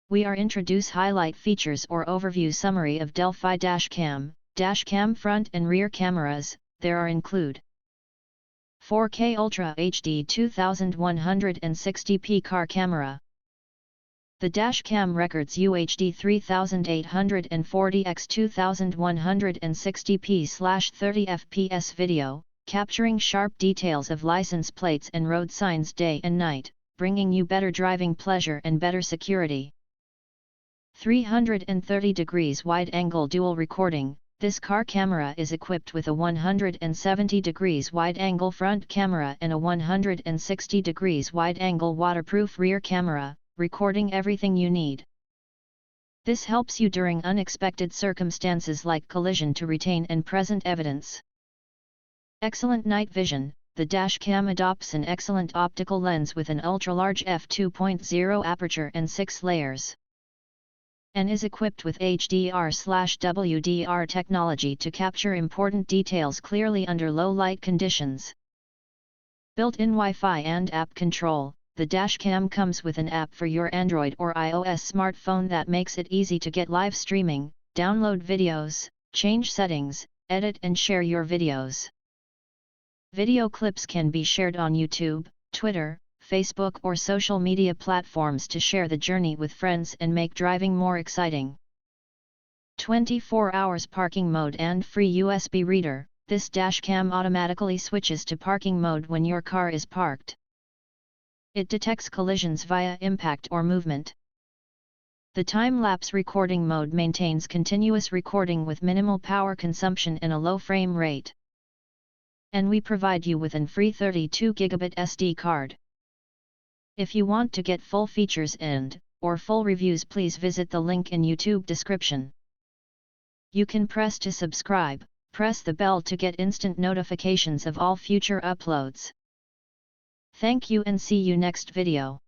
We are introduce highlight features or overview summary of DELLFY Dashcam front and rear cameras. There are include 4K Ultra HD 2160p car camera. The Dashcam records UHD 3840x 2160p/30 fps video, capturing sharp details of license plates and road signs day and night, bringing you better driving pleasure and better security. 330 degrees wide-angle dual recording. This car camera is equipped with a 170 degrees wide-angle front camera and a 160 degrees wide-angle waterproof rear camera, recording everything you need. This helps you during unexpected circumstances like collision to retain and present evidence. Excellent night vision. The Dashcam adopts an excellent optical lens with an ultra-large f2.0 aperture and 6 layers. And is equipped with HDR/WDR technology to capture important details clearly under low light conditions. Built-in Wi-Fi and app control. The Dashcam comes with an app for your Android or iOS smartphone that makes it easy to get live streaming, download videos, change settings, edit and share your videos. Video clips can be shared on YouTube, Twitter, Facebook or social media platforms to share the journey with friends and make driving more exciting. 24 hours parking mode and free USB reader. This Dashcam automatically switches to parking mode when your car is parked. It detects collisions via impact or movement. The time-lapse recording mode maintains continuous recording with minimal power consumption and a low frame rate. And we provide you with an free 32GB SD card. If you want to get full features or full reviews, please visit the link in YouTube description. You can press to subscribe, press the bell to get instant notifications of all future uploads. Thank you and see you next video.